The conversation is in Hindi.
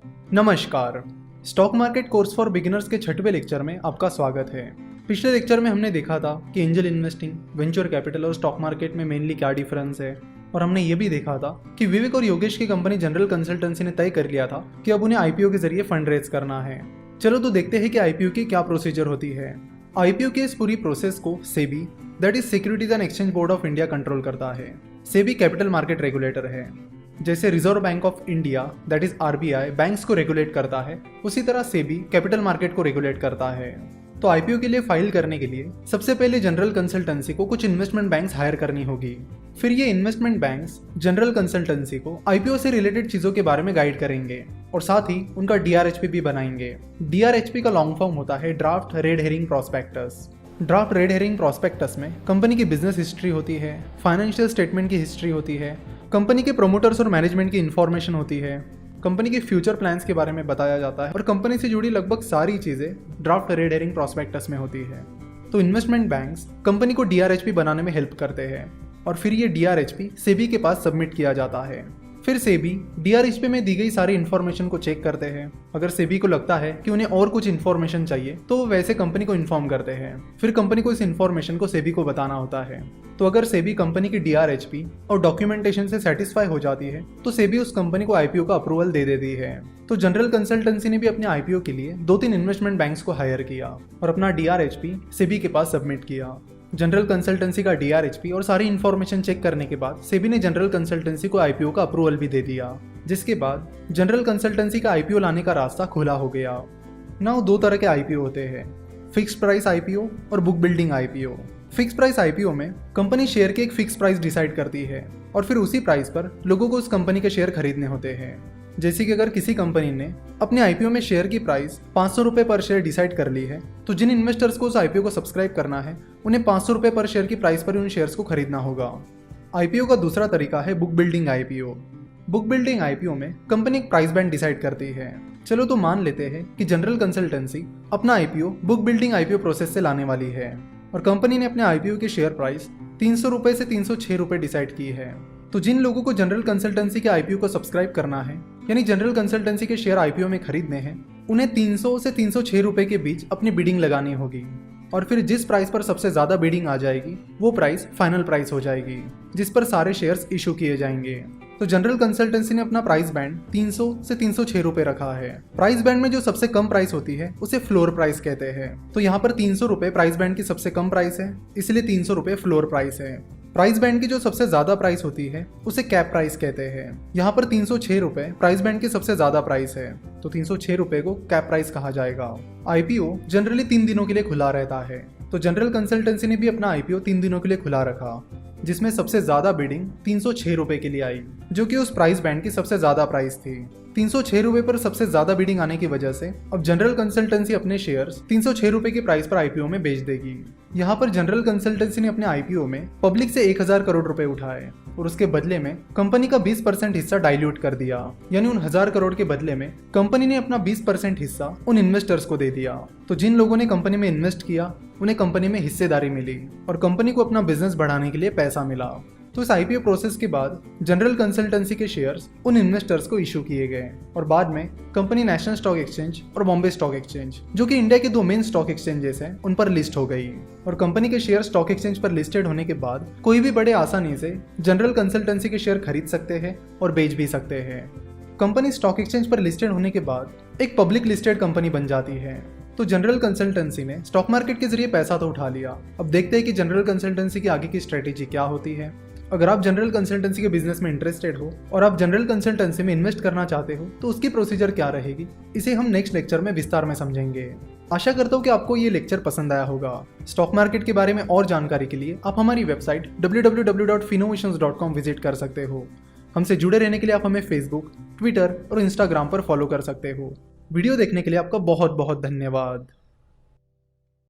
नमस्कार। Stock market course for beginners के 6वें लेक्चर में आपका स्वागत है। पिछले लेक्चर में हमने देखा था कि एंजल इन्वेस्टिंग, वेंचर कैपिटल और स्टॉक मार्केट में मेनली क्या डिफरेंस है, और हमने ये भी देखा था कि विवेक और योगेश की कंपनी जनरल कंसल्टेंसी ने तय कर लिया था कि अब उन्हें आईपीओ के जरिए फंड रेज करना है। चलो तो देखते हैं कि आईपीओ की क्या प्रोसीजर होती है। आईपीओ की इस पूरी प्रोसेस को SEBI, that is securities and exchange board of India, control करता है। सेबी कैपिटल मार्केट रेगुलेटर है। जैसे reserve bank of India, that is RBI, banks को रेगुलेट करता है, उसी तरह सेबी कैपिटल मार्केट को रेगुलेट करता है। तो आईपीओ के लिए फाइल करने के लिए सबसे पहले जनरल कंसल्टेंसी को कुछ इन्वेस्टमेंट बैंक्स हायर करनी होगी। फिर ये इन्वेस्टमेंट बैंक्स जनरल कंसल्टेंसी को आईपीओ से रिलेटेड चीजों के बारे में गाइड करेंगे और साथ ही उनका डीआरएचपी भी बनाएंगे। डीआरएचपी का लॉन्ग फॉर्म होता है draft red herring prospectus. Draft red herring prospectus में कंपनी की बिजनेस हिस्ट्री होती है, फाइनेंशियल स्टेटमेंट की हिस्ट्री होती है, कंपनी के प्रोमोटर्स और मैनेजमेंट की इंफॉर्मेशन होती है, कंपनी के फ्यूचर प्लान्स के बारे में बताया जाता है और कंपनी से जुड़ी लगभग सारी चीजें ड्राफ्ट रेड हेरिंग प्रॉस्पेक्टस में होती है। तो इन्वेस्टमेंट बैंक्स कंपनी को डीआरएचपी बनाने में हेल्प करते हैं और फिर ये डीआरएचपी सेबी के पास सबमिट किया जाता है। फिर सेबी डीआरएचपी में दी गई सारी इन्फॉर्मेशन को चेक करते हैं। अगर सेबी को लगता है कि उन्हें और कुछ इन्फॉर्मेशन चाहिए तो वो वैसे कंपनी को इन्फॉर्म करते हैं। फिर कंपनी को इस इन्फॉर्मेशन को सेबी को बताना होता है। तो अगर सेबी कंपनी की डीआरएचपी और डॉक्यूमेंटेशन से सेटिस्फाई हो जाती है तो सेबी उस कंपनी को आईपीओ का अप्रूवल दे देती है। तो जनरल कंसल्टेंसी ने भी अपने आईपीओ के लिए 2-3 इन्वेस्टमेंट बैंक्स को हायर किया और अपना डीआरएचपी सेबी के पास सबमिट किया। जनरल कंसल्टेंसी का डीआरएचपी और सारी इन्फॉर्मेशन चेक करने के बाद सेबी ने जनरल कंसल्टेंसी को आईपीओ का अप्रूवल भी दे दिया, जिसके बाद जनरल कंसल्टेंसी का आईपीओ लाने का रास्ता खुला हो गया। नाउ 2 तरह के आईपीओ होते हैं, फिक्स्ड प्राइस आईपीओ और book building IPO. Fix price IPO में कंपनी शेयर के एक फिक्स प्राइस डिसाइड करती है और फिर उसी प्राइस पर लोगों को उस कंपनी के शेयर खरीदने होते हैं। जैसे कि अगर किसी कंपनी ने अपने आईपीओ में शेयर की प्राइस 500 रुपये पर शेयर डिसाइड कर ली है तो जिन इन्वेस्टर्स को उस आईपीओ को सब्सक्राइब करना है उन्हें 500 रुपये पर शेयर की प्राइस पर उन शेयर्स को खरीदना होगा। आईपीओ का दूसरा तरीका है book building IPO. Book building IPO में कंपनी एक प्राइस बैंड डिसाइड करती है। चलो तो मान लेते हैं कि जनरल कंसल्टेंसी अपना IPO book building IPO process से लाने वाली है और कंपनी ने अपने आईपीओ की शेयर प्राइस 300 रुपये से 306 रुपये डिसाइड की है। तो जिन लोगों को जनरल कंसल्टेंसी के आईपीओ को सब्सक्राइब करना है, यानी जनरल कंसल्टेंसी के शेयर आईपीओ में खरीदने हैं, उन्हें 300 से 306 रुपये के बीच अपनी बिडिंग लगानी होगी और फिर जिस प्राइस पर सबसे ज्यादा बिडिंग आ जाएगी वो प्राइस फाइनल प्राइस हो जाएगी, जिस पर सारे शेयर्स इशू किए जाएंगे। तो जनरल कंसल्टेंसी ने अपना प्राइस बैंड 300 से 306 रुपये रखा है। प्राइस बैंड में जो सबसे कम प्राइस होती है उसे फ्लोर प्राइस कहते हैं। तो यहाँ पर 300 रुपये प्राइस बैंड की सबसे कम प्राइस है, इसलिए 300 रुपये फ्लोर प्राइस है। प्राइस बैंड की जो सबसे ज्यादा प्राइस होती है उसे कैप प्राइस कहते हैं। यहाँ पर 306 रुपये प्राइस बैंड की सबसे ज्यादा प्राइस है, तो 306 रुपये को कैप प्राइस कहा जाएगा। आईपीओ जनरली 3 दिनों के लिए खुला रहता है, तो जनरल कंसल्टेंसी ने भी अपना आईपीओ 3 दिनों के लिए खुला रखा, जिसमें सबसे ज्यादा बिडिंग 306 रुपये के लिए आई, जो कि उस प्राइस बैंड की सबसे ज्यादा प्राइस थी। 306 रुपये पर सबसे ज्यादा बिडिंग आने की वजह से अब जनरल कंसल्टेंसी अपने शेयर्स 306 रुपये की प्राइस पर आईपीओ में बेच देगी। यहाँ पर जनरल कंसल्टेंसी ने अपने आईपीओ में पब्लिक से 1000 करोड़ रुपए उठाए और उसके बदले में कंपनी का 20% हिस्सा डाइल्यूट कर दिया, यानी उन 1000 करोड़ के बदले में कंपनी ने अपना 20% हिस्सा उन इन्वेस्टर्स को दे दिया। तो जिन लोगों ने कंपनी में इन्वेस्ट किया उन्हें कंपनी में हिस्सेदारी मिली और कंपनी को अपना बिजनेस बढ़ाने के लिए पैसा मिला। तो इस आईपीओ प्रोसेस के बाद जनरल कंसल्टेंसी के शेयर्स उन इन्वेस्टर्स को इशू किए गए और बाद में कंपनी नेशनल स्टॉक एक्सचेंज और बॉम्बे स्टॉक एक्सचेंज, जो कि इंडिया के 2 मेन स्टॉक एक्सचेंजेस हैं, उन पर लिस्ट हो गई और कंपनी के शेयर स्टॉक एक्सचेंज पर लिस्टेड होने के बाद कोई भी बड़े आसानी से जनरल कंसल्टेंसी के शेयर खरीद सकते हैं और बेच भी सकते हैं। कंपनी स्टॉक एक्सचेंज पर लिस्टेड होने के बाद एक पब्लिक लिस्टेड कंपनी बन जाती है। तो जनरल कंसल्टेंसी ने स्टॉक मार्केट के जरिए पैसा तो उठा लिया। अब देखते हैं कि जनरल कंसल्टेंसी की आगे की स्ट्रेटेजी क्या होती है। अगर आप जनरल कंसल्टेंसी के बिजनेस में इंटरेस्टेड हो और आप जनरल कंसल्टेंसी में इन्वेस्ट करना चाहते हो तो उसकी प्रोसीजर क्या रहेगी, इसे हम नेक्स्ट लेक्चर में विस्तार में समझेंगे। आशा करता हूँ कि आपको ये लेक्चर पसंद आया होगा। स्टॉक मार्केट के बारे में और जानकारी के लिए आप हमारी वेबसाइट www.finnovations.com विजिट कर सकते हो। हमसे जुड़े रहने के लिए आप हमें फेसबुक, ट्विटर और इंस्टाग्राम पर फॉलो कर सकते हो। वीडियो देखने के लिए आपका बहुत बहुत धन्यवाद।